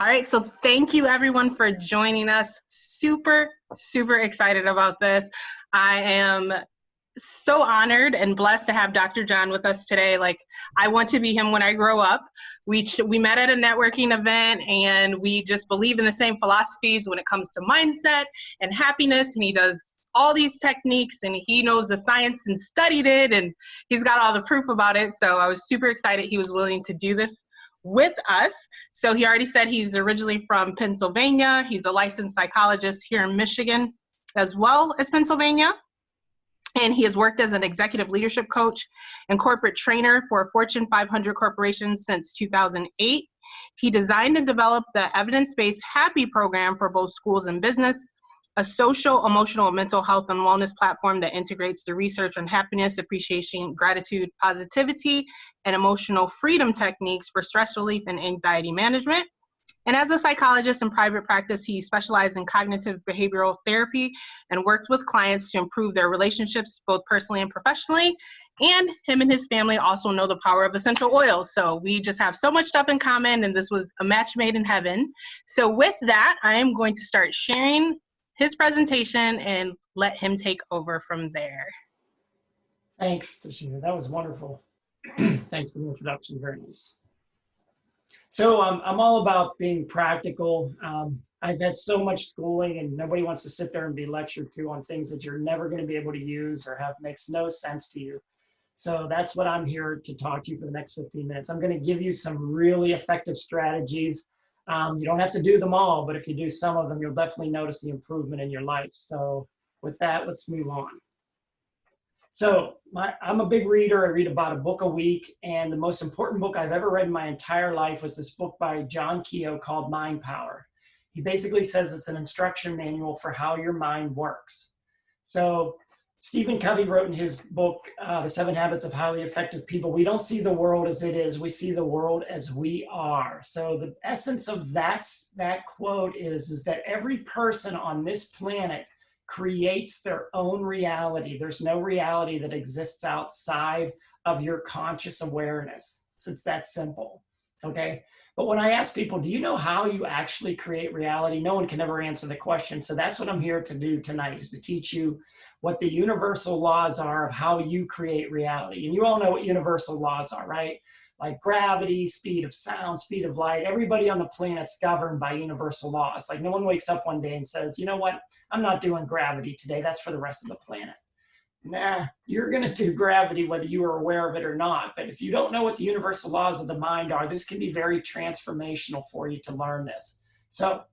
All right, so thank you everyone for joining us. Super excited about this. I am so honored and blessed to have Dr. John with us today. Like, I want to be him when I grow up. We met at a networking event, and we just believe in the same philosophies when it comes to mindset and happiness, and he does all these techniques, and he knows the science and studied it, and he's got all the proof about it. So I was super excited he was willing to do this with us. So he already said he's originally from Pennsylvania. He's a licensed psychologist here in Michigan as well as Pennsylvania. And he has worked as an executive leadership coach and corporate trainer for Fortune 500 corporations since 2008. He designed and developed the evidence-based Happe program for both schools and business, a social, emotional, and mental health and wellness platform that integrates the research on happiness, appreciation, gratitude, positivity, and emotional freedom techniques for stress relief and anxiety management. And as a psychologist in private practice, he specialized in cognitive behavioral therapy and worked with clients to improve their relationships, both personally and professionally. And him and his family also know the power of essential oils. So we just have so much stuff in common, and this was a match made in heaven. So with that, I am going to start sharing his presentation and let him take over from there. Thanks, Tashina. That was wonderful. Thanks for the introduction. Very nice. So I'm all about being practical. I've had so much schooling, and nobody wants to sit there and be lectured to on things that you're never going to be able to use or makes no sense to you. So that's what I'm here to talk to you for the next 15 minutes. I'm going to give you some really effective strategies. You don't have to do them all, but if you do some of them, you'll definitely notice the improvement in your life. So with that, let's move on. So I'm a big reader. I read about a book a week, and the most important book I've ever read in my entire life was this book by John Keogh called Mind Power. He basically says it's an instruction manual for how your mind works. So Stephen Covey wrote in his book, The 7 Habits of Highly Effective People, we don't see the world as it is, we see the world as we are. So the essence of that quote is that every person on this planet creates their own reality. There's no reality that exists outside of your conscious awareness. So it's that simple, okay? But when I ask people, do you know how you actually create reality? No one can ever answer the question. So that's what I'm here to do tonight, is to teach you what the universal laws are of how you create reality. And you all know what universal laws are, right? Like gravity, speed of sound, speed of light. Everybody on the planet's governed by universal laws. Like no one wakes up one day and says, you know what, I'm not doing gravity today. That's for the rest of the planet. Nah, you're gonna do gravity whether you are aware of it or not. But if you don't know what the universal laws of the mind are, this can be very transformational for you to learn this. So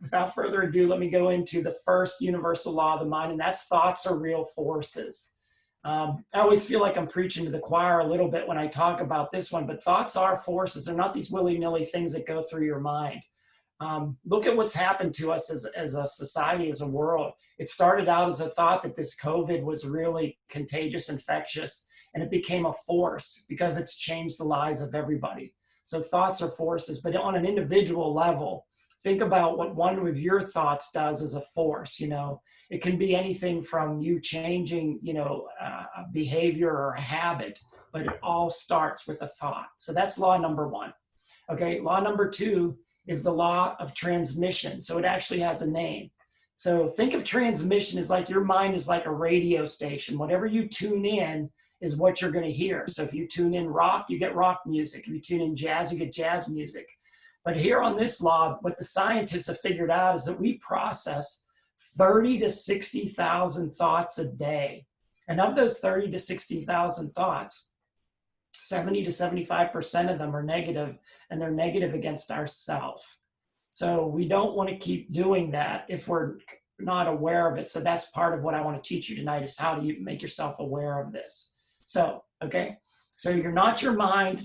without further ado, let me go into the first universal law of the mind, and that's thoughts are real forces. I always feel like I'm preaching to the choir a little bit when I talk about this one, but thoughts are forces. They're not these willy-nilly things that go through your mind. Look at what's happened to us as a society, as a world. It started out as a thought that this COVID was really contagious, infectious, and it became a force because it's changed the lives of everybody. So thoughts are forces, but on an individual level, think about what one of your thoughts does as a force. You know, it can be anything from you changing, a behavior or a habit, but it all starts with a thought. So that's law number one. Okay, law number two is the law of transmission. So it actually has a name. So think of transmission as like your mind is like a radio station. Whatever you tune in is what you're going to hear. So if you tune in rock, you get rock music. If you tune in jazz, you get jazz music. But here on this law, what the scientists have figured out is that we process 30 to 60,000 thoughts a day. And of those 30 to 60,000 thoughts, 70 to 75% of them are negative, and they're negative against ourselves. So we don't want to keep doing that if we're not aware of it. So that's part of what I want to teach you tonight, is how do you make yourself aware of this. So, okay, so you're not your mind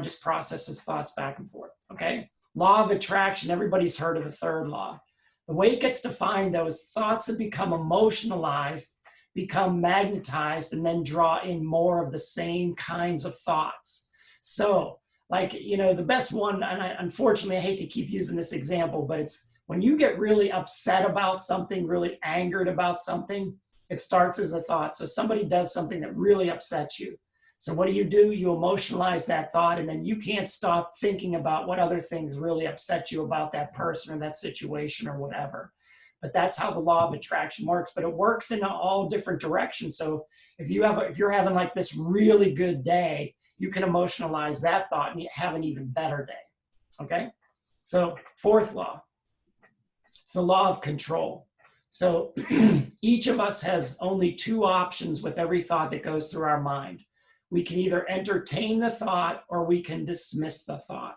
just processes thoughts back and forth, okay? Law of attraction, everybody's heard of the third law. The way it gets defined, though, is thoughts that become emotionalized, become magnetized, and then draw in more of the same kinds of thoughts. So, like, the best one, and unfortunately, I hate to keep using this example, but it's when you get really upset about something, really angered about something, it starts as a thought. So somebody does something that really upsets you. So what do? You emotionalize that thought, and then you can't stop thinking about what other things really upset you about that person or that situation or whatever. But that's how the law of attraction works. But it works in all different directions. So if you're having like this really good day, you can emotionalize that thought and you have an even better day. Okay? So fourth law, it's the law of control. So each of us has only two options with every thought that goes through our mind. We can either entertain the thought or we can dismiss the thought.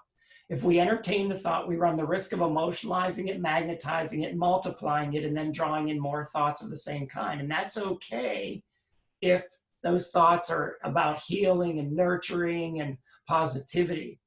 If we entertain the thought, we run the risk of emotionalizing it, magnetizing it, multiplying it, and then drawing in more thoughts of the same kind. And that's okay if those thoughts are about healing and nurturing and positivity.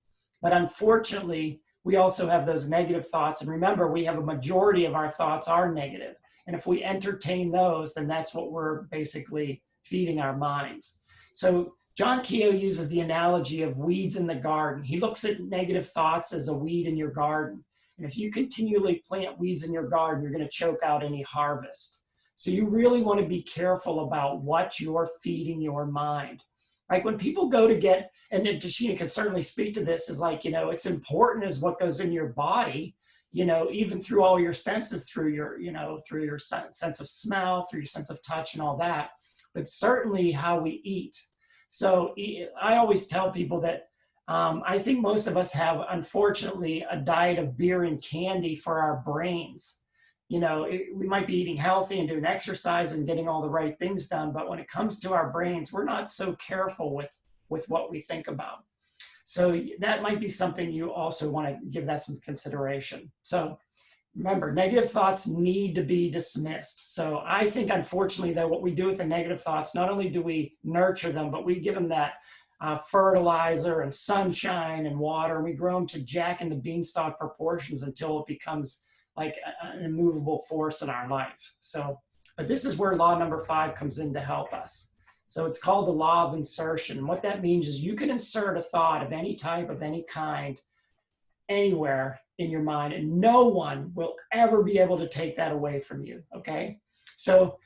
But unfortunately, we also have those negative thoughts. And remember, we have a majority of our thoughts are negative. And if we entertain those, then that's what we're basically feeding our minds. So John Keogh uses the analogy of weeds in the garden. He looks at negative thoughts as a weed in your garden. And if you continually plant weeds in your garden, you're going to choke out any harvest. So you really want to be careful about what you're feeding your mind. Like when people go to get, and Tashina can certainly speak to this, is like, it's important as what goes in your body, even through all your senses, through your sense of smell, through your sense of touch and all that, but certainly how we eat. So I always tell people that I think most of us have, unfortunately, a diet of beer and candy for our brains. We might be eating healthy and doing exercise and getting all the right things done, but when it comes to our brains, we're not so careful with what we think about. So that might be something you also want to give that some consideration. So remember, negative thoughts need to be dismissed. So I think, unfortunately, that what we do with the negative thoughts, not only do we nurture them, but we give them that fertilizer and sunshine and water, and we grow them to Jack and the Beanstalk proportions until it becomes like an immovable force in our life. So, but this is where law number 5 comes in to help us. So it's called the law of insertion. And what that means is you can insert a thought of any type, of any kind, anywhere in your mind, and no one will ever be able to take that away from you, okay? So,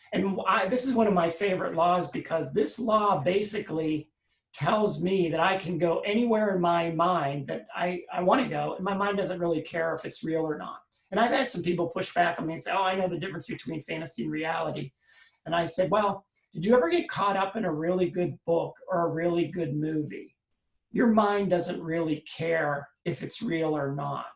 this is one of my favorite laws, because this law basically tells me that I can go anywhere in my mind that I want to go, and my mind doesn't really care if it's real or not. And I've had some people push back on me and say, oh, I know the difference between fantasy and reality. And I said, well, did you ever get caught up in a really good book or a really good movie? Your mind doesn't really care if it's real or not.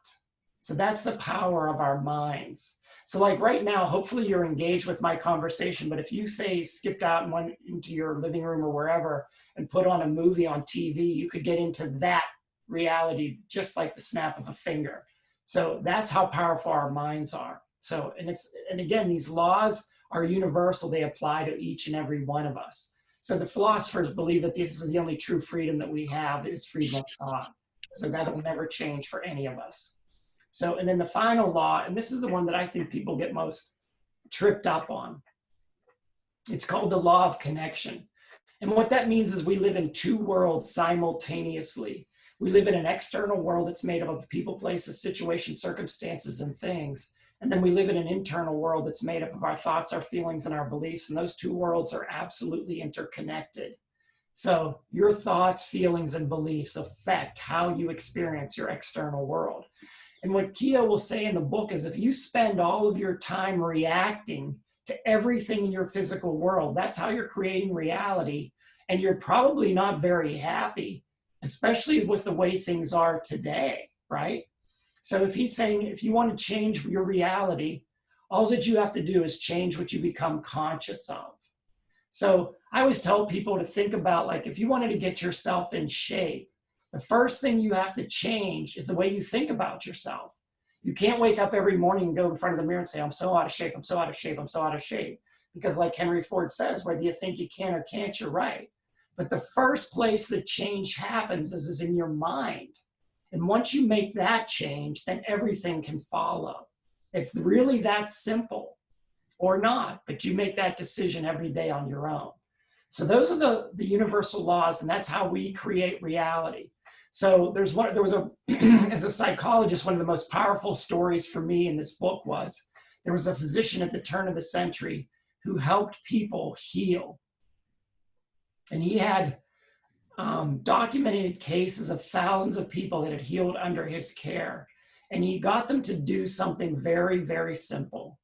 So that's the power of our minds. So like right now, hopefully you're engaged with my conversation, but if you say skipped out and went into your living room or wherever and put on a movie on TV, you could get into that reality just like the snap of a finger. So that's how powerful our minds are. So, and again, these laws are universal. They apply to each and every one of us. So the philosophers believe that this is the only true freedom that we have, is freedom of thought. So that will never change for any of us. So, and then the final law, and this is the one that I think people get most tripped up on. It's called the law of connection. And what that means is we live in two worlds simultaneously. We live in an external world that's made up of people, places, situations, circumstances, and things. And then we live in an internal world that's made up of our thoughts, our feelings, and our beliefs. And those two worlds are absolutely interconnected. So your thoughts, feelings, and beliefs affect how you experience your external world. And what Keogh will say in the book is if you spend all of your time reacting to everything in your physical world, that's how you're creating reality. And you're probably not very happy, especially with the way things are today, right? So if he's saying, if you want to change your reality, all that you have to do is change what you become conscious of. So I always tell people to think about, like, if you wanted to get yourself in shape, the first thing you have to change is the way you think about yourself. You can't wake up every morning and go in front of the mirror and say, I'm so out of shape, I'm so out of shape, I'm so out of shape. Because like Henry Ford says, whether you think you can or can't, you're right. But the first place that change happens is in your mind. And once you make that change, then everything can follow. It's really that simple, or not, but you make that decision every day on your own. So those are the universal laws, and that's how we create reality. So there was a, as a psychologist, one of the most powerful stories for me in this book was, there was a physician at the turn of the century who helped people heal. And he had documented cases of thousands of people that had healed under his care. And he got them to do something very, very simple.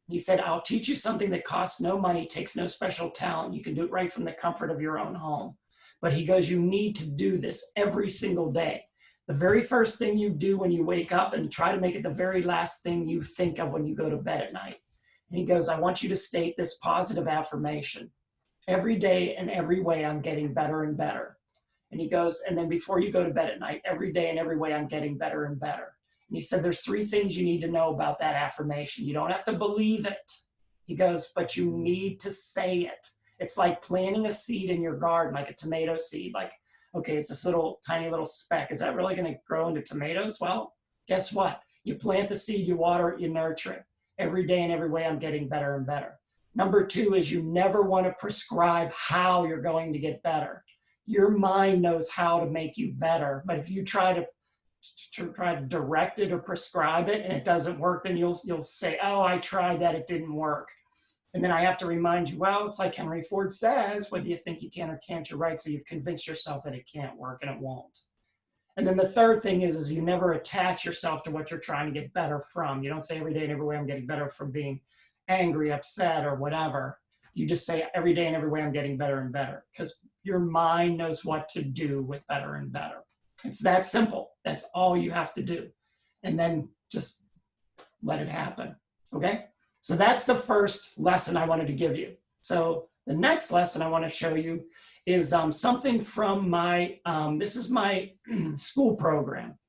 He said, I'll teach you something that costs no money, takes no special talent. You can do it right from the comfort of your own home. But he goes, you need to do this every single day. The very first thing you do when you wake up, and try to make it the very last thing you think of when you go to bed at night. And he goes, I want you to state this positive affirmation. Every day and every way, I'm getting better and better. And he goes, and then before you go to bed at night, every day and every way, I'm getting better and better. And he said, there's 3 things you need to know about that affirmation. You don't have to believe it. He goes, but you need to say it. It's like planting a seed in your garden, like a tomato seed. Like, okay, it's this little tiny little speck. Is that really going to grow into tomatoes? Well, guess what? You plant the seed, you water it, you nurture it. Every day and every way, I'm getting better and better. Number 2 is you never want to prescribe how you're going to get better. Your mind knows how to make you better, but if you try to direct it or prescribe it and it doesn't work, then you'll say, oh, I tried that, it didn't work. And then I have to remind you, well, it's like Henry Ford says, whether you think you can or can't, you're right. So you've convinced yourself that it can't work, and it won't. And then the third thing is you never attach yourself to what you're trying to get better from. You don't say every day and every way I'm getting better from being angry, upset, or whatever. You just say every day and every way I'm getting better and better, because your mind knows what to do with better and better. It's that simple. That's all you have to do. And then just let it happen. Okay? So that's the first lesson I wanted to give you. So the next lesson I want to show you is something from my, this is my school program.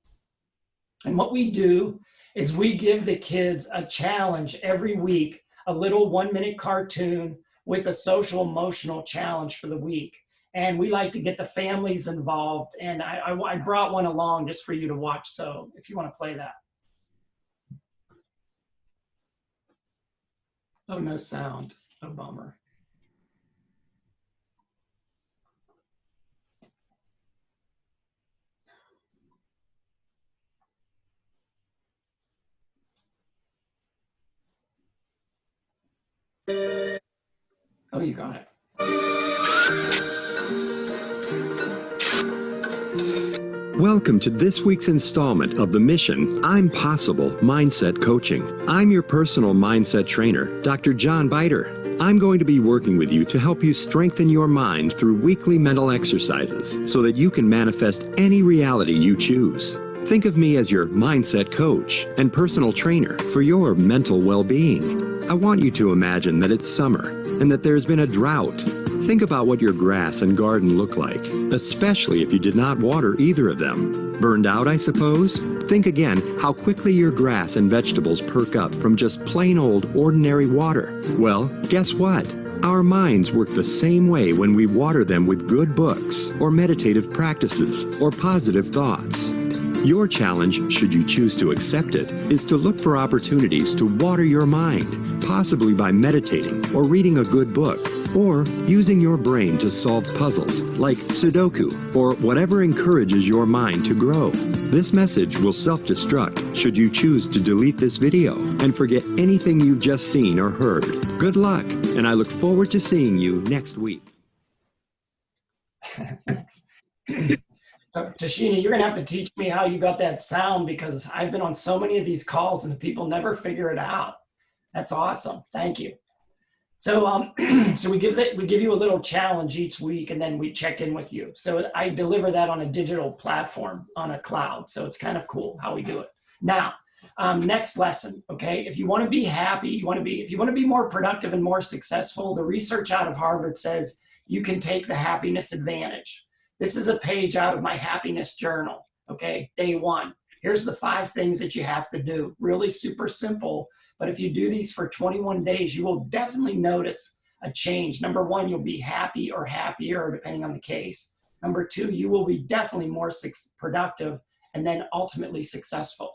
And what we do is we give the kids a challenge every week, a little 1-minute cartoon with a social emotional challenge for the week. And we like to get the families involved. And I brought one along just for you to watch. So if you want to play that. Oh, no sound. Oh, bummer. Oh, you got it. Welcome to this week's installment of the Mission I'm Possible Mindset Coaching. I'm your personal mindset trainer, Dr. John Biter. I'm going to be working with you to help you strengthen your mind through weekly mental exercises so that you can manifest any reality you choose. Think of me as your mindset coach and personal trainer for your mental well-being. I want you to imagine that it's summer and that there's been a drought. Think about what your grass and garden look like, especially if you did not water either of them. Burned out, I suppose? Think again how quickly your grass and vegetables perk up from just plain old ordinary water. Well, guess what? Our minds work the same way when we water them with good books, or meditative practices, or positive thoughts. Your challenge, should you choose to accept it, is to look for opportunities to water your mind, possibly by meditating or reading a good book, or using your brain to solve puzzles like Sudoku or whatever encourages your mind to grow. This message will self-destruct should you choose to delete this video and forget anything you've just seen or heard. Good luck, and I look forward to seeing you next week. So, Tashina, you're going to have to teach me how you got that sound, because I've been on so many of these calls and people never figure it out. That's awesome. Thank you. So, so we give you a little challenge each week, and then we check in with you. So I deliver that on a digital platform on a cloud. So it's kind of cool how we do it. Now, next lesson. Okay, if you want to be happy, if you want to be more productive and more successful, the research out of Harvard says you can take the happiness advantage. This is a page out of my happiness journal. Okay, day 1. Here's the 5 things that you have to do. Really super simple. But if you do these for 21 days, you will definitely notice a change. Number 1, you'll be happy or happier, depending on the case. Number 2, you will be definitely more productive and then ultimately successful.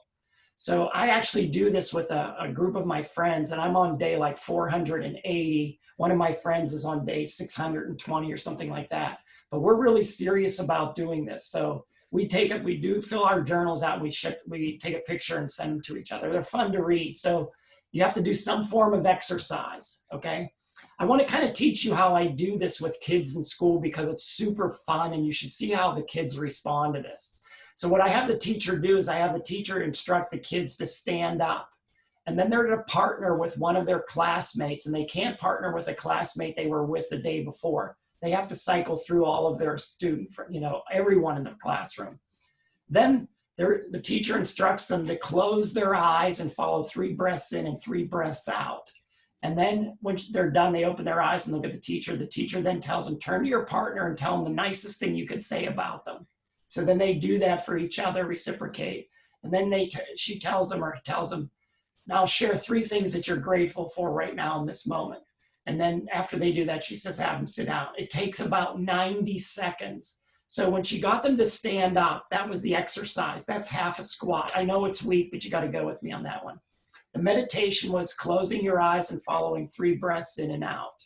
So I actually do this with a group of my friends, and I'm on day like 480. One of my friends is on day 620 or something like that. But we're really serious about doing this. So we do fill our journals out. We take a picture and send them to each other. They're fun to read. So you have to do some form of exercise, okay? I want to kind of teach you how I do this with kids in school because it's super fun and you should see how the kids respond to this. So what I have the teacher do is I have the teacher instruct the kids to stand up. And then they're to partner with one of their classmates, and they can't partner with a classmate they were with the day before. They have to cycle through all of their everyone in the classroom. Then the teacher instructs them to close their eyes and follow 3 breaths in and 3 breaths out. And then when they're done, they open their eyes and look at the teacher. The teacher then tells them, turn to your partner and tell them the nicest thing you could say about them. So then they do that for each other, reciprocate. And then she tells them, now share 3 things that you're grateful for right now in this moment. And then after they do that, she says, have them sit down. It takes about 90 seconds. So when she got them to stand up, that was the exercise. That's half a squat. I know it's weak, but you got to go with me on that one. The meditation was closing your eyes and following 3 breaths in and out.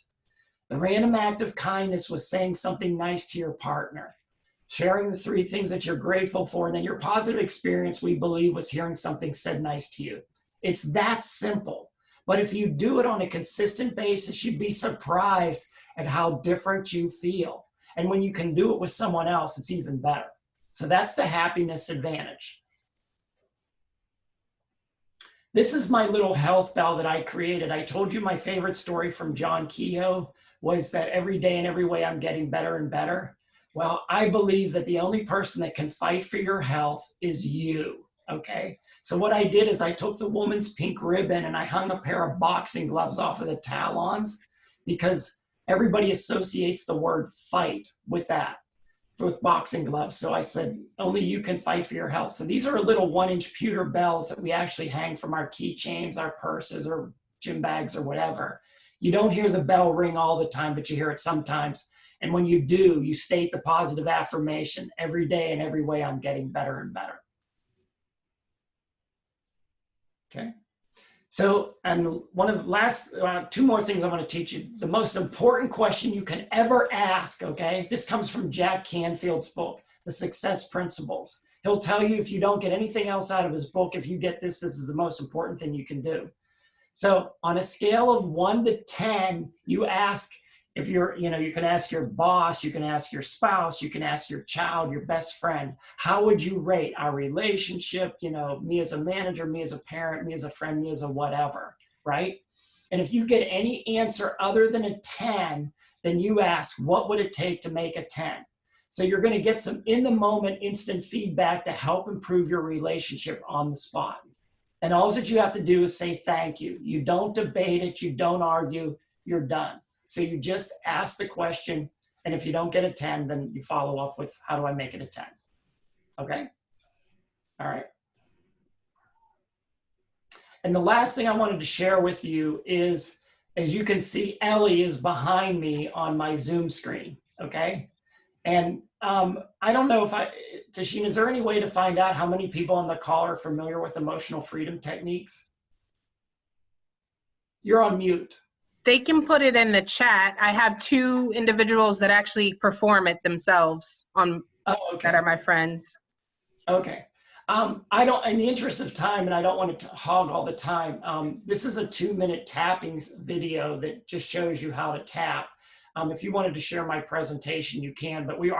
The random act of kindness was saying something nice to your partner. Sharing the 3 things that you're grateful for. And then your positive experience, we believe, was hearing something said nice to you. It's that simple. But if you do it on a consistent basis, you'd be surprised at how different you feel. And when you can do it with someone else, it's even better. So that's the happiness advantage. This is my little health bell that I created. I told you my favorite story from John Kehoe was that every day in every way I'm getting better and better. Well, I believe that the only person that can fight for your health is you. Okay, so what I did is I took the woman's pink ribbon and I hung a pair of boxing gloves off of the talons because everybody associates the word fight with that, with boxing gloves. So I said, only you can fight for your health. So these are little 1-inch pewter bells that we actually hang from our keychains, our purses, or gym bags or whatever. You don't hear the bell ring all the time, but you hear it sometimes. And when you do, you state the positive affirmation, every day in every way I'm getting better and better. Okay, so and one of the last 2 more things I want to teach you. The most important question you can ever ask, okay? This comes from Jack Canfield's book, The Success Principles. He'll tell you if you don't get anything else out of his book, if you get this, this is the most important thing you can do. So on a scale of 1 to 10, you ask if you're, you can ask your boss, you can ask your spouse, you can ask your child, your best friend, how would you rate our relationship, me as a manager, me as a parent, me as a friend, me as a whatever, right? And if you get any answer other than a 10, then you ask, what would it take to make a 10? So you're going to get some in the moment instant feedback to help improve your relationship on the spot. And all that you have to do is say thank you. You don't debate it, you don't argue, you're done. So you just ask the question, and if you don't get a 10, then you follow up with, how do I make it a 10? Okay? All right. And the last thing I wanted to share with you is, as you can see, Ellie is behind me on my Zoom screen, okay? And I don't know if Tashina, is there any way to find out how many people on the call are familiar with emotional freedom techniques? You're on mute. They can put it in the chat. I have 2 individuals that actually perform it themselves that are my friends. Okay. I don't, in the interest of time, and I don't want to hog all the time, this is a 2-minute tapping video that just shows you how to tap. If you wanted to share my presentation, you can, but we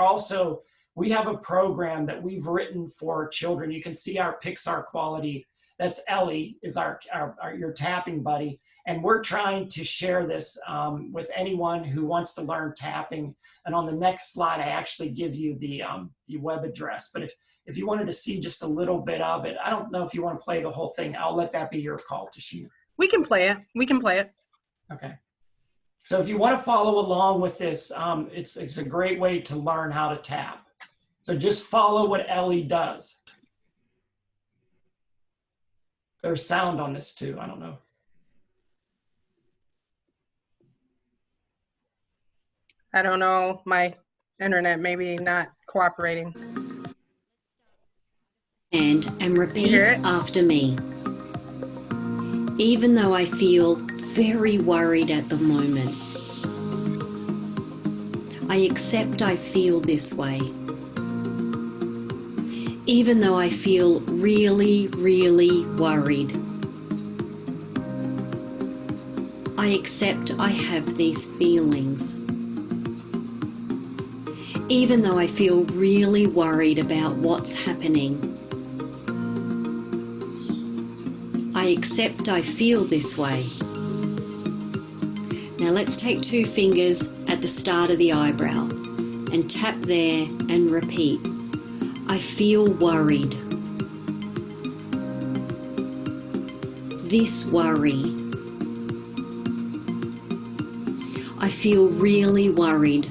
have a program that we've written for children. You can see our Pixar quality. That's Ellie, is your tapping buddy. And we're trying to share this with anyone who wants to learn tapping. And on the next slide, I actually give you the web address. But if you wanted to see just a little bit of it, I don't know if you want to play the whole thing. I'll let that be your call, Tashina. We can play it. We can play it. Okay. So if you want to follow along with this, it's a great way to learn how to tap. So just follow what Ellie does. There's sound on this too. I don't know. I don't know, my internet maybe not cooperating. And repeat after me. Even though I feel very worried at the moment, I accept I feel this way. Even though I feel really, really worried, I accept I have these feelings. Even though I feel really worried about what's happening, I accept I feel this way. Now let's take 2 fingers at the start of the eyebrow and tap there and repeat. I feel worried. This worry. I feel really worried.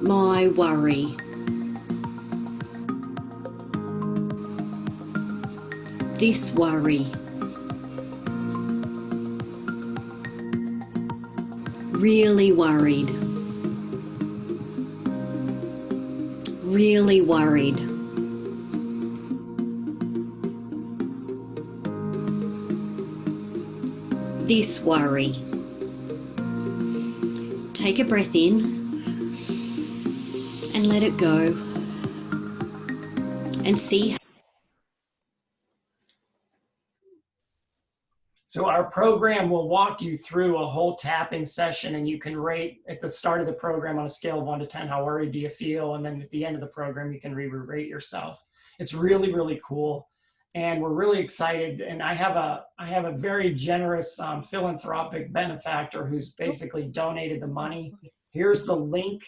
My worry. This worry. Really worried. Really worried. This worry. Take a breath in and let it go and see. So our program will walk you through a whole tapping session, and you can rate at the start of the program on a scale of 1 to 10, how worried do you feel? And then at the end of the program, you can rate yourself. It's really, really cool. And we're really excited. And I have a very generous philanthropic benefactor who's basically donated the money. Here's the link.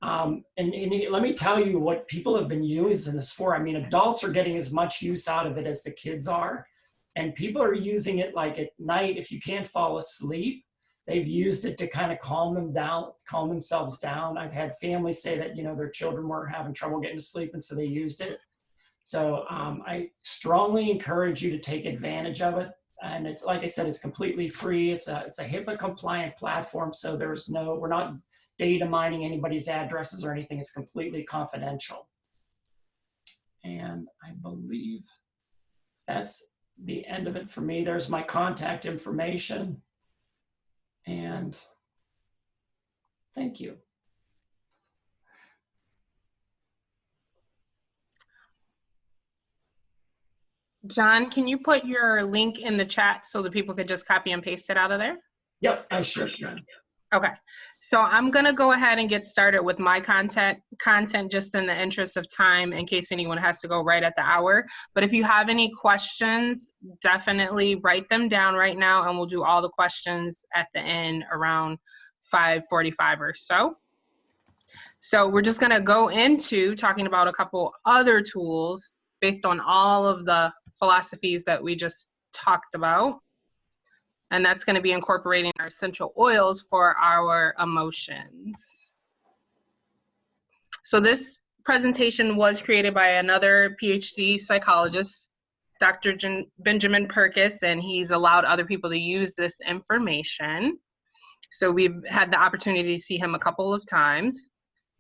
And let me tell you what people have been using this for. I mean, adults are getting as much use out of it as the kids are. And people are using it like at night, if you can't fall asleep, they've used it to kind of calm themselves down. I've had families say that, their children were having trouble getting to sleep, and so they used it. So I strongly encourage you to take advantage of it. And it's, like I said, it's completely free. It's a HIPAA compliant platform. So we're not data mining anybody's addresses or anything. It's completely confidential. And I believe that's the end of it for me. There's my contact information. And thank you. John, can you put your link in the chat so that people could just copy and paste it out of there? Yep, I sure can. Okay, so I'm gonna go ahead and get started with my content just in the interest of time, in case anyone has to go right at the hour. But if you have any questions, definitely write them down right now, and we'll do all the questions at the end around 5:45 or so. So we're just gonna go into talking about a couple other tools based on all of the philosophies that we just talked about. And that's going to be incorporating our essential oils for our emotions. So this presentation was created by another PhD psychologist, Dr. Benjamin Purkis, and he's allowed other people to use this information. So we've had the opportunity to see him a couple of times.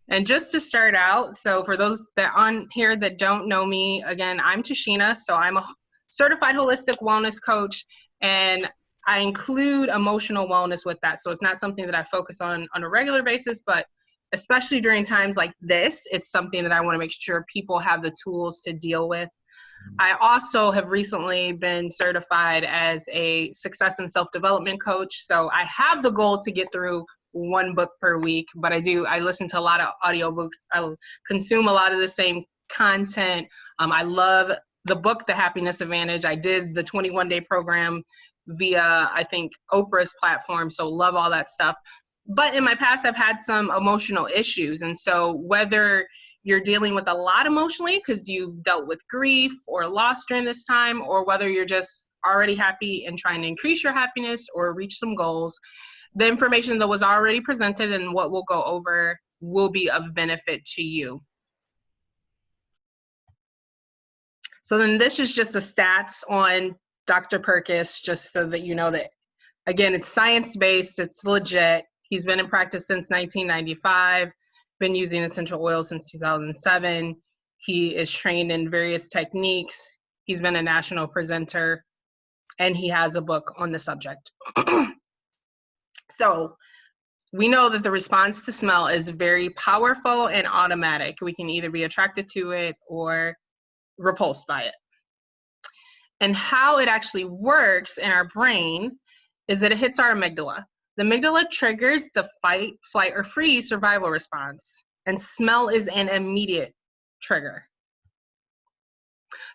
And just to start out, so for those that on here that don't know me, again, I'm Tashina. So I'm a certified holistic wellness coach, and I include emotional wellness with that. So it's not something that I focus on a regular basis, but especially during times like this, it's something that I want to make sure people have the tools to deal with. I also have recently been certified as a success and self-development coach. So I have the goal to get through 1 book per week, but I listen to a lot of audiobooks. I consume a lot of the same content. I love the book, The Happiness Advantage. I did the 21-day program via, I think, Oprah's platform, so love all that stuff. But in my past, I've had some emotional issues. And so whether you're dealing with a lot emotionally because you've dealt with grief or loss during this time, or whether you're just already happy and trying to increase your happiness or reach some goals, the information that was already presented and what we'll go over will be of benefit to you. So then this is just the stats on Dr. Purkis, just so that you know that, again, it's science-based, it's legit. He's been in practice since 1995, been using essential oils since 2007. He is trained in various techniques. He's been a national presenter, and he has a book on the subject. So we know that the response to smell is very powerful and automatic. We can either be attracted to it or repulsed by it. And how it actually works in our brain is that it hits our amygdala. The amygdala triggers the fight, flight, or freeze survival response, and smell is an immediate trigger.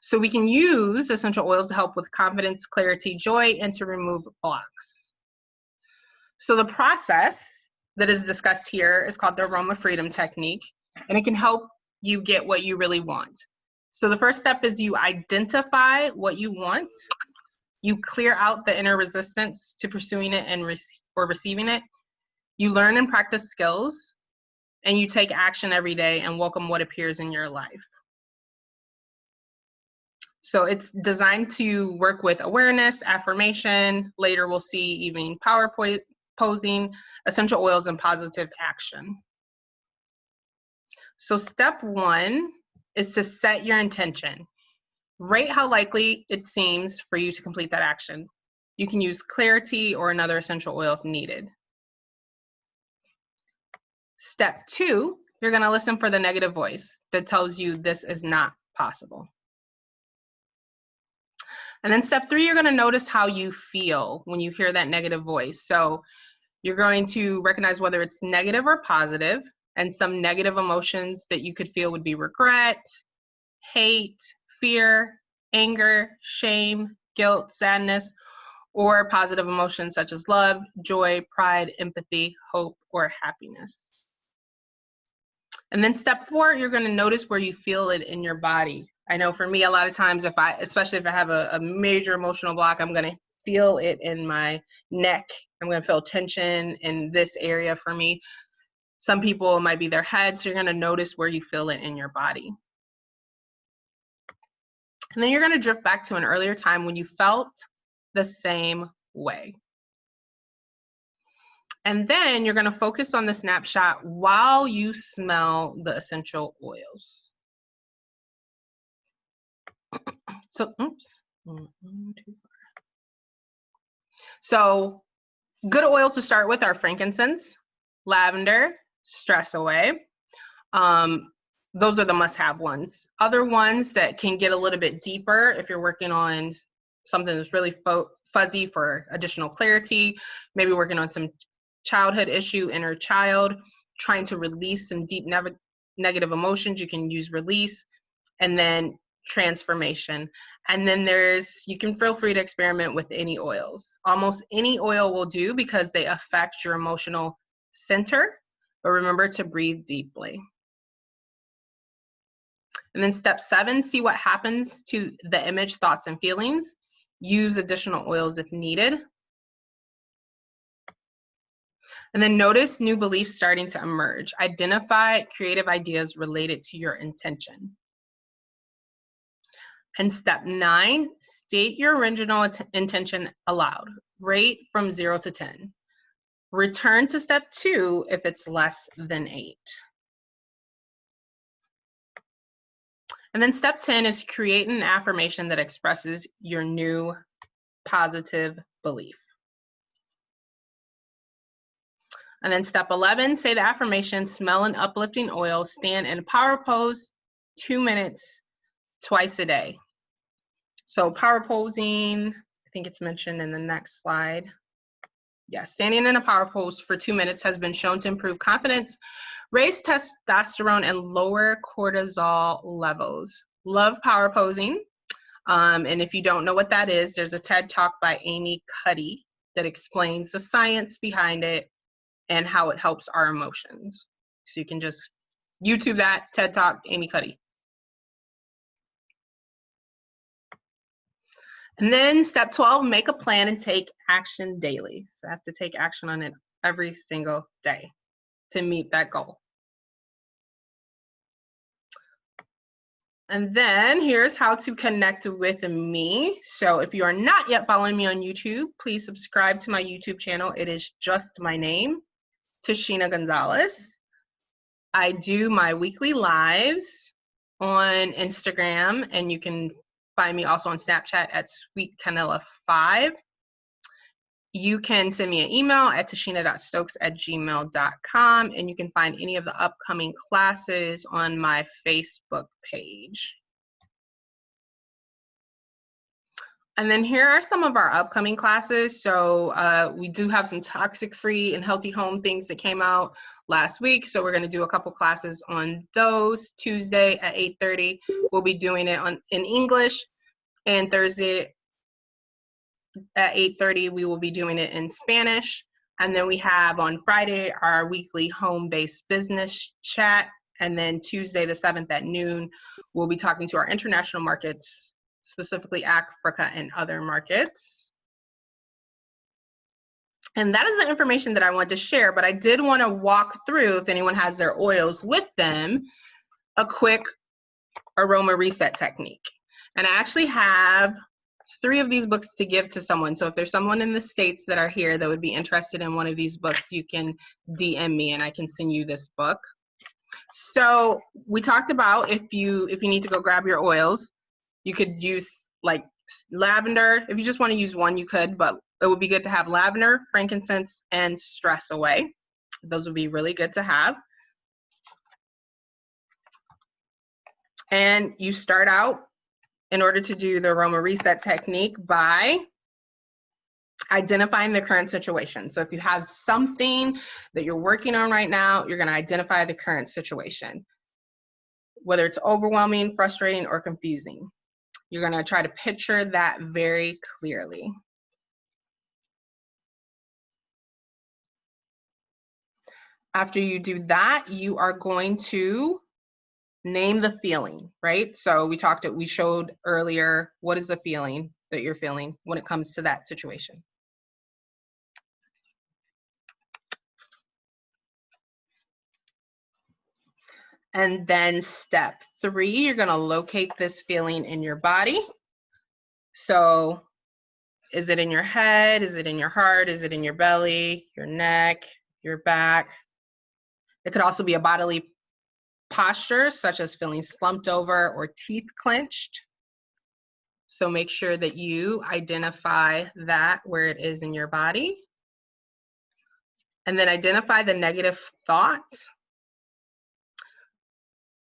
So we can use essential oils to help with confidence, clarity, joy, and to remove blocks. So the process that is discussed here is called the Aroma Freedom technique, and it can help you get what you really want. So the first step is you identify what you want. You clear out the inner resistance to pursuing it and receiving it. You learn and practice skills, and you take action every day and welcome what appears in your life. So it's designed to work with awareness, affirmation. Later we'll see evening power posing, essential oils, and positive action. So step 1 is to set your intention. Rate how likely it seems for you to complete that action. You can use clarity or another essential oil if needed. Step 2, you're going to listen for the negative voice that tells you this is not possible. And then step 3, you're going to notice how you feel when you hear that negative voice. So you're going to recognize whether it's negative or positive, and some negative emotions that you could feel would be regret, hate, fear, anger, shame, guilt, sadness, or positive emotions such as love, joy, pride, empathy, hope, or happiness. And then step 4, you're going to notice where you feel it in your body. I know for me, a lot of times, especially if I have a major emotional block, I'm going to feel it in my neck. I'm going to feel tension in this area for me. Some people, it might be their head, so you're going to notice where you feel it in your body. And then you're going to drift back to an earlier time when you felt the same way. And then you're going to focus on the snapshot while you smell the essential oils. So, oops. Too far. So, good oils to start with are frankincense, lavender, stress away. Those are the must-have ones. Other ones that can get a little bit deeper if you're working on something that's really fuzzy for additional clarity, maybe working on some childhood issue, inner child, trying to release some deep negative emotions, you can use release, and then transformation. And then you can feel free to experiment with any oils. Almost any oil will do because they affect your emotional center, but remember to breathe deeply. And then step 7, see what happens to the image, thoughts, and feelings. Use additional oils if needed. And then notice new beliefs starting to emerge. Identify creative ideas related to your intention. And step 9, state your original intention aloud. Rate from 0 to 10. Return to step 2 if it's less than 8. And then step 10 is create an affirmation that expresses your new positive belief. And then step 11, say the affirmation, smell an uplifting oil, stand in a power pose, 2 minutes, twice a day. So power posing, I think it's mentioned in the next slide. Yeah, standing in a power pose for 2 minutes has been shown to improve confidence, raise testosterone, and lower cortisol levels. Love power posing. And if you don't know what that is, there's a TED Talk by Amy Cuddy that explains the science behind it and how it helps our emotions. So you can just YouTube that, TED Talk, Amy Cuddy. And then step 12, make a plan and take action daily. So I have to take action on it every single day to meet that goal. And then here's how to connect with me. So if you are not yet following me on YouTube, please subscribe to my YouTube channel. It is just my name, Tashina Gonzalez. I do my weekly lives on Instagram, and you can find me also on Snapchat at SweetCanella5. You can send me an email at tashina.stokes@gmail.com, and you can find any of the upcoming classes on my Facebook page. And then here are some of our upcoming classes. So we do have some toxic-free and healthy home things that came out last week. So we're going to do a couple classes on those. Tuesday at 8:30, we'll be doing it in English. And Thursday at 8:30, we will be doing it in Spanish. And then we have on Friday our weekly home-based business chat. And then Tuesday the 7th at noon, we'll be talking to our international markets, specifically Africa and other markets. And that is the information that I want to share, but I did want to walk through, if anyone has their oils with them, a quick aroma reset technique. And I actually have 3 of these books to give to someone. So if there's someone in the States that are here that would be interested in one of these books, you can DM me and I can send you this book. So we talked about if you need to go grab your oils, you could use like lavender. If you just want to use one, you could, but it would be good to have lavender, frankincense, and stress away. Those would be really good to have. And you start out, in order to do the aroma reset technique, by identifying the current situation. So if you have something that you're working on right now, you're going to identify the current situation, whether it's overwhelming, frustrating, or confusing. You're going to try to picture that very clearly. After you do that, you are going to name the feeling, right? So we showed earlier, what is the feeling that you're feeling when it comes to that situation? And then step 3, you're going to locate this feeling in your body. So is it in your head? Is it in your heart? Is it in your belly, your neck, your back? It could also be a bodily posture, such as feeling slumped over or teeth clenched. So make sure that you identify that where it is in your body. And then identify the negative thought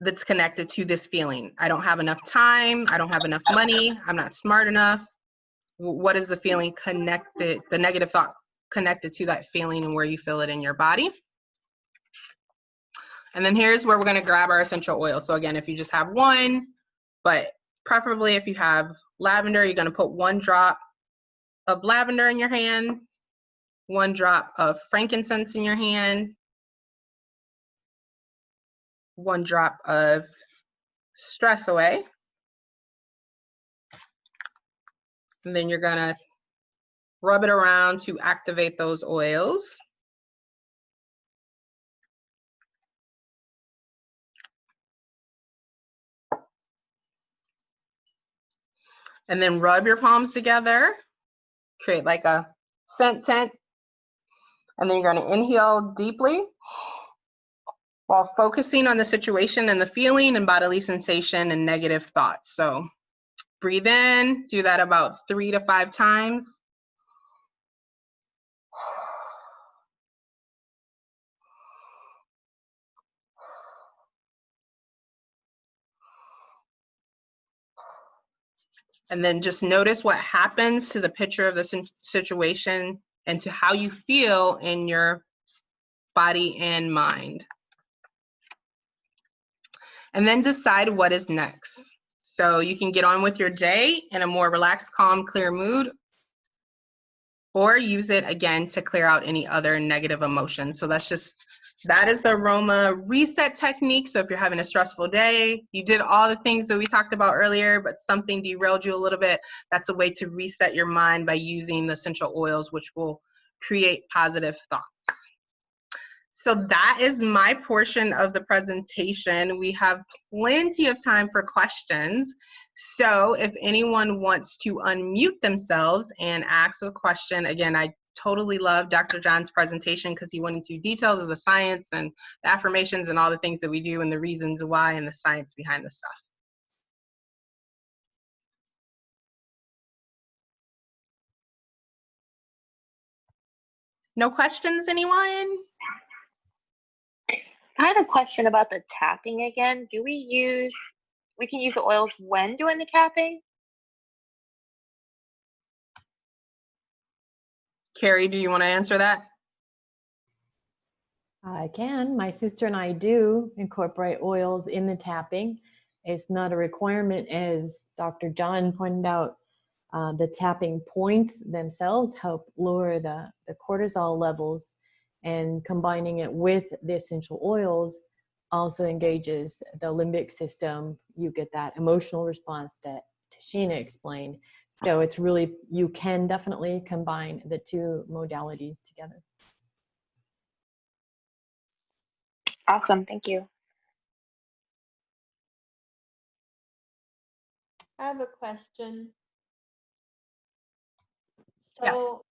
that's connected to this feeling. I don't have enough time. I don't have enough money. I'm not smart enough. What is the feeling connected, the negative thought connected to that feeling and where you feel it in your body? And then here's where we're going to grab our essential oil. So again, if you just have one, but preferably if you have lavender, you're going to put 1 drop of lavender in your hand, 1 drop of frankincense in your hand, 1 drop of stress away. And then you're going to rub it around to activate those oils. And then rub your palms together, create like a scent tent. And then you're going to inhale deeply while focusing on the situation and the feeling and bodily sensation and negative thoughts. So breathe in, do that about 3 to 5 times. And then just notice what happens to the picture of the situation and to how you feel in your body and mind. And then decide what is next. So you can get on with your day in a more relaxed, calm, clear mood, or use it again to clear out any other negative emotions. So that is the aroma reset technique. So if you're having a stressful day, you did all the things that we talked about earlier, but something derailed you a little bit, that's a way to reset your mind by using the essential oils, which will create positive thoughts. So that is my portion of the presentation. We have plenty of time for questions. So if anyone wants to unmute themselves and ask a question, again, I totally love Dr. John's presentation because he went into details of the science and the affirmations and all the things that we do and the reasons why and the science behind the stuff. No questions, anyone? I had a question about the tapping again. We can use the oils when doing the tapping? Carrie, do you want to answer that? I can. My sister and I do incorporate oils in the tapping. It's not a requirement, as Dr. John pointed out. The tapping points themselves help lower the cortisol levels, and combining it with the essential oils also engages the limbic system. You get that emotional response that Tashina explained. So it's really, you can definitely combine the two modalities together. Awesome. Thank you. I have a question. Yes. So,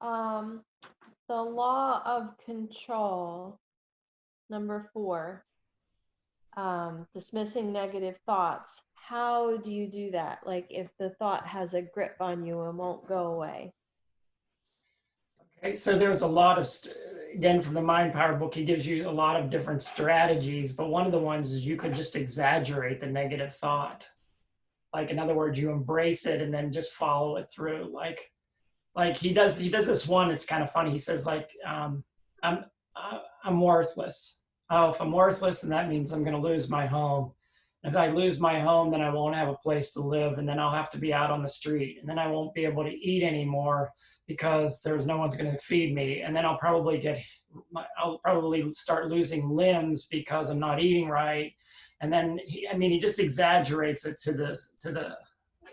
the law of control, number 4, dismissing negative thoughts. How do you do that? Like if the thought has a grip on you and won't go away? Okay, so there's a lot of, again, from the Mind Power book, he gives you a lot of different strategies, but one of the ones is you could just exaggerate the negative thought. Like, in other words, you embrace it and then just follow it through. Like he does this one, it's kind of funny. He says like, I'm worthless. Oh, if I'm worthless, then that means I'm going to lose my home. If I lose my home, then I won't have a place to live, and then I'll have to be out on the street, and then I won't be able to eat anymore because there's no one's going to feed me, and then I'll probably start losing limbs because I'm not eating right, and then he just exaggerates it to the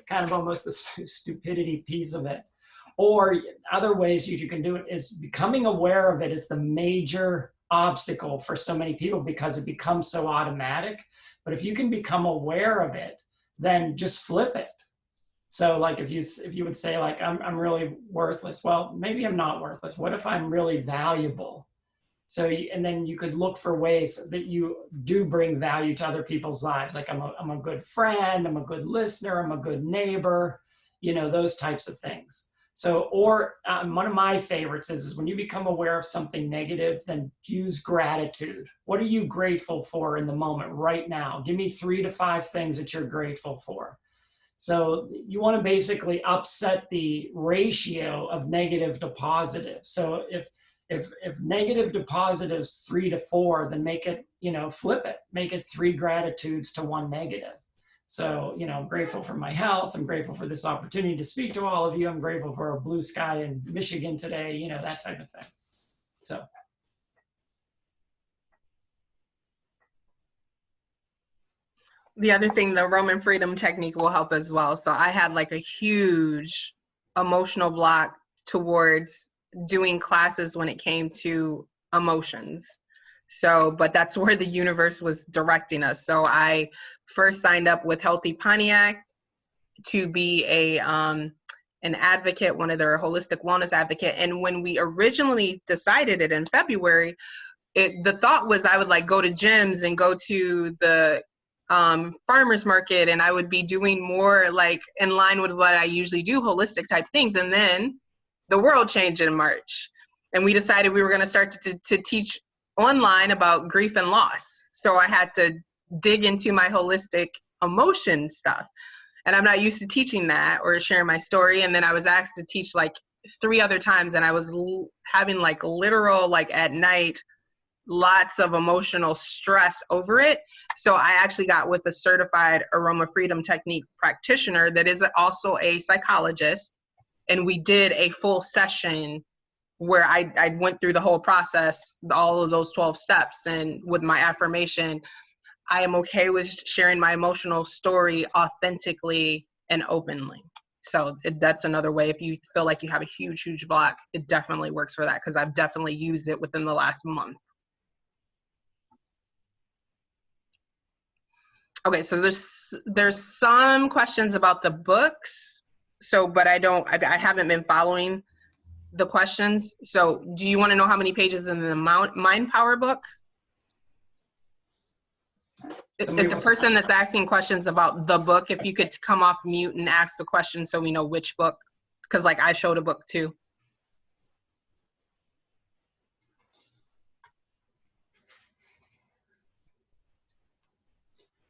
kind of almost the stupidity piece of it. Or other ways you can do it is becoming aware of it is the major obstacle for so many people because it becomes so automatic. But if you can become aware of it, then just flip it. So like if you would say like, I'm really worthless. Well, maybe I'm not worthless. What if I'm really valuable? So, and then you could look for ways that you do bring value to other people's lives. Like I'm a good friend, I'm a good listener, I'm a good neighbor, those types of things. So, or one of my favorites is when you become aware of something negative, then use gratitude. What are you grateful for in the moment right now? Give me 3 to 5 things that you're grateful for. So you want to basically upset the ratio of negative to positive. So if negative to positive is 3 to 4, then make it, flip it, make it 3 gratitudes to 1 negative. So, I'm grateful for my health. I'm grateful for this opportunity to speak to all of you. I'm grateful for a blue sky in Michigan today, that type of thing. So. The other thing, the Roman Freedom technique will help as well. So I had like a huge emotional block towards doing classes when it came to emotions. So, but that's where the universe was directing us. So I first signed up with Healthy Pontiac to be an advocate, one of their holistic wellness advocate. And when we originally decided it in February, the thought was I would like go to gyms and go to the farmer's market, and I would be doing more like in line with what I usually do, holistic type things. And then the world changed in March, and we decided we were going to start to teach online about grief and loss. So I had to dig into my holistic emotion stuff, and I'm not used to teaching that or sharing my story. And then I was asked to teach like 3 other times, and I was having like literal, like at night, lots of emotional stress over it. So I actually got with a certified Aroma Freedom Technique practitioner that is also a psychologist. And we did a full session where I went through the whole process, all of those 12 steps. And with my affirmation, I am okay with sharing my emotional story authentically and openly. So that's another way. If you feel like you have a huge, huge block, it definitely works for that, because I've definitely used it within the last month. Okay, so there's some questions about the books. So, but I haven't been following the questions. So do you want to know how many pages in the Mind Power book? If the person that's asking questions about the book, if you could come off mute and ask the question so we know which book, because like I showed a book too.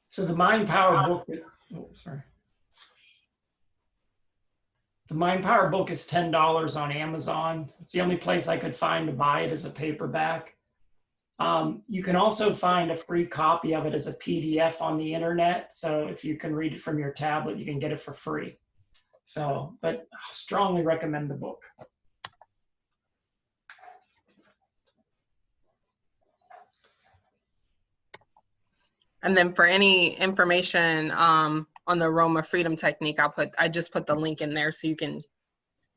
So the Mind Power book, oh, sorry. The Mind Power book is $10 on Amazon. It's the only place I could find to buy it as a paperback. You can also find a free copy of it as a PDF on the internet. So if you can read it from your tablet, you can get it for free. So, but I strongly recommend the book. And then for any information on the Aroma Freedom Technique, I just put the link in there, so you can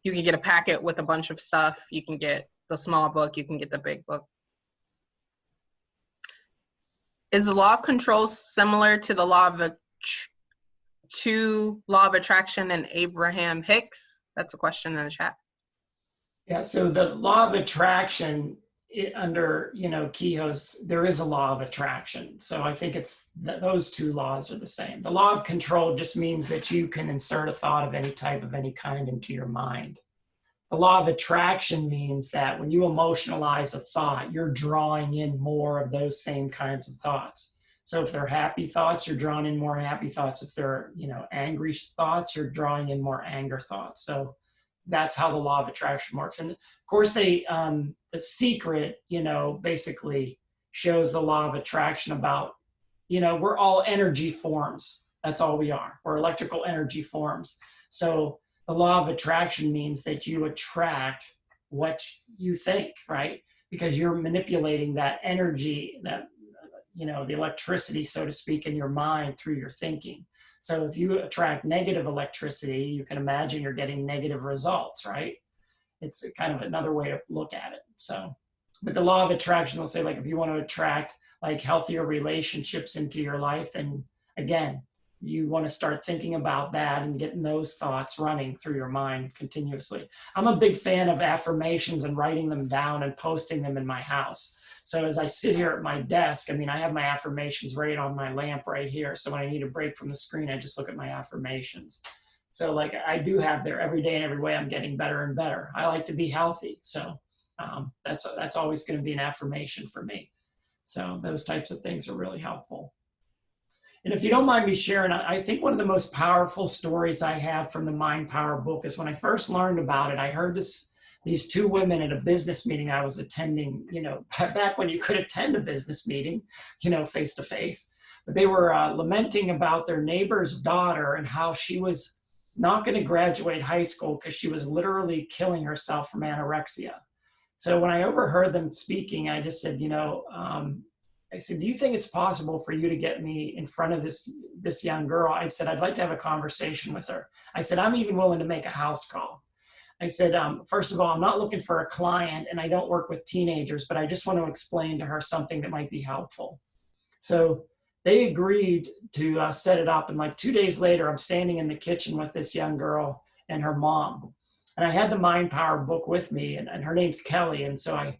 get a packet with a bunch of stuff. You can get the small book, you can get the big book. Is the law of control similar to the law of attraction and Abraham Hicks? That's a question in the chat. Yeah, so the law of attraction under, Kehoe's, there is a law of attraction. So I think it's those two laws are the same. The law of control just means that you can insert a thought of any type, of any kind into your mind. The law of attraction means that when you emotionalize a thought, you're drawing in more of those same kinds of thoughts. So if they're happy thoughts, you're drawing in more happy thoughts. If they're, angry thoughts, you're drawing in more anger thoughts. So that's how the law of attraction works. And of course, the secret, basically shows the law of attraction about, we're all energy forms. That's all we are. We're electrical energy forms. So the law of attraction means that you attract what you think, right? Because you're manipulating that energy, that, the electricity, so to speak, in your mind through your thinking. So if you attract negative electricity, you can imagine you're getting negative results, right? It's kind of another way to look at it. So, but the law of attraction will say, like, if you want to attract like healthier relationships into your life, then again, you want to start thinking about that and getting those thoughts running through your mind continuously. I'm a big fan of affirmations and writing them down and posting them in my house. So as I sit here at my desk, I have my affirmations right on my lamp right here. So when I need a break from the screen, I just look at my affirmations. So like I do have there every day and every way I'm getting better and better. I like to be healthy. So that's always going to be an affirmation for me. So those types of things are really helpful. And if you don't mind me sharing, I think one of the most powerful stories I have from the Mind Power book is when I first learned about it, I heard these two women at a business meeting I was attending, back when you could attend a business meeting, face to face. But they were lamenting about their neighbor's daughter and how she was not going to graduate high school because she was literally killing herself from anorexia. So when I overheard them speaking, I just said, I said, do you think it's possible for you to get me in front of this young girl? I said, I'd like to have a conversation with her. I said, I'm even willing to make a house call. I said, first of all, I'm not looking for a client and I don't work with teenagers, but I just want to explain to her something that might be helpful. So they agreed to set it up. And like 2 days later, I'm standing in the kitchen with this young girl and her mom. And I had the Mind Power book with me and her name's Kelly. And so I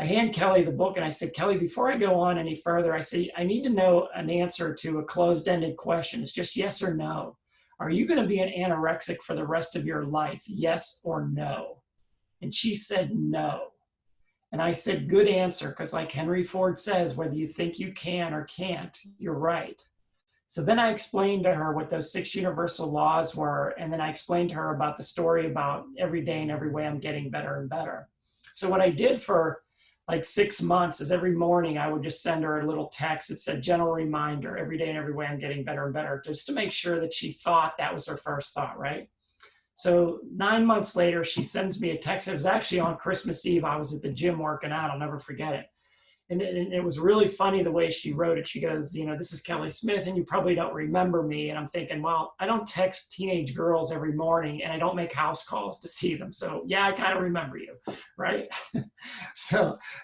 hand Kelly the book and I said, Kelly, before I go on any further, I say, I need to know an answer to a closed-ended question. It's just yes or no. Are you going to be an anorexic for the rest of your life? Yes or no? And she said no. And I said, good answer, because like Henry Ford says, whether you think you can or can't, you're right. So then I explained to her what those 6 universal laws were. And then I explained to her about the story about every day and every way I'm getting better and better. So what I did for like 6 months is every morning I would just send her a little text that said, gentle reminder, every day and every way I'm getting better and better, just to make sure that she thought that was her first thought, right? So 9 months later, she sends me a text. It was actually on Christmas Eve. I was at the gym working out. I'll never forget it. And it was really funny the way she wrote it. She goes, this is Kelly Smith, and you probably don't remember me. And I'm thinking, well, I don't text teenage girls every morning, and I don't make house calls to see them. So yeah, I kind of remember you, right?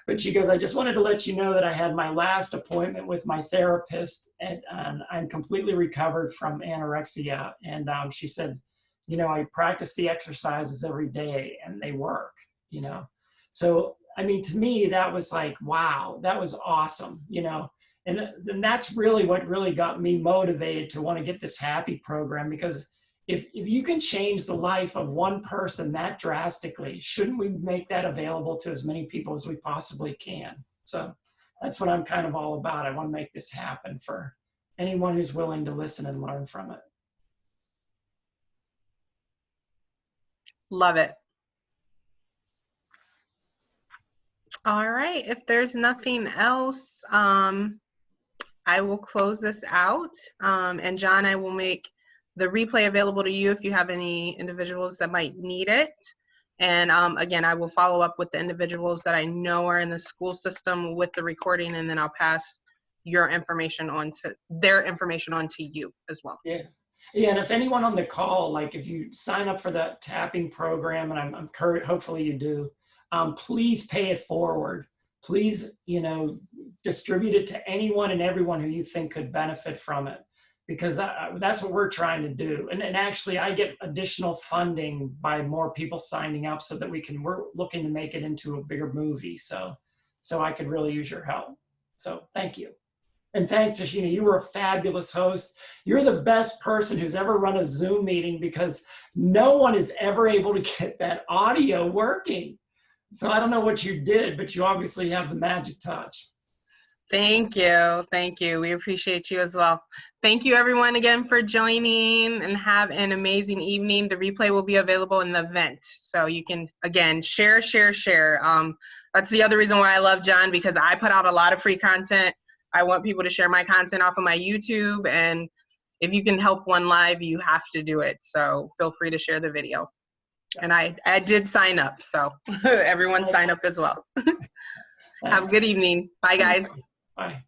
But she goes, I just wanted to let you know that I had my last appointment with my therapist, and I'm completely recovered from anorexia. And she said, I practice the exercises every day, and they work, So to me, that was like, wow, that was awesome, and that's really what really got me motivated to want to get this Happy program, because if you can change the life of one person that drastically, shouldn't we make that available to as many people as we possibly can? So that's what I'm kind of all about. I want to make this happen for anyone who's willing to listen and learn from it. Love it. All right, if there's nothing else, I will close this out. And John, I will make the replay available to you if you have any individuals that might need it. And again, I will follow up with the individuals that I know are in the school system with the recording, and then I'll pass your information on to their information on to you as well. Yeah. Yeah, and if anyone on the call, like if you sign up for that tapping program, and I'm hopefully you do, please pay it forward. Please, distribute it to anyone and everyone who you think could benefit from it, because that's what we're trying to do. And actually, I get additional funding by more people signing up, so that we're looking to make it into a bigger movie. So I could really use your help. So thank you. And thanks, Tashina. You were a fabulous host. You're the best person who's ever run a Zoom meeting, because no one is ever able to get that audio working. So I don't know what you did, but you obviously have the magic touch. Thank you. Thank you. We appreciate you as well. Thank you everyone again for joining, and have an amazing evening. The replay will be available in the event. So you can, again, share. That's the other reason why I love John, because I put out a lot of free content. I want people to share my content off of my YouTube, and if you can help one live, you have to do it. So feel free to share the video. And I did sign up, so everyone sign up as well. Have a good evening. Bye, guys. Bye.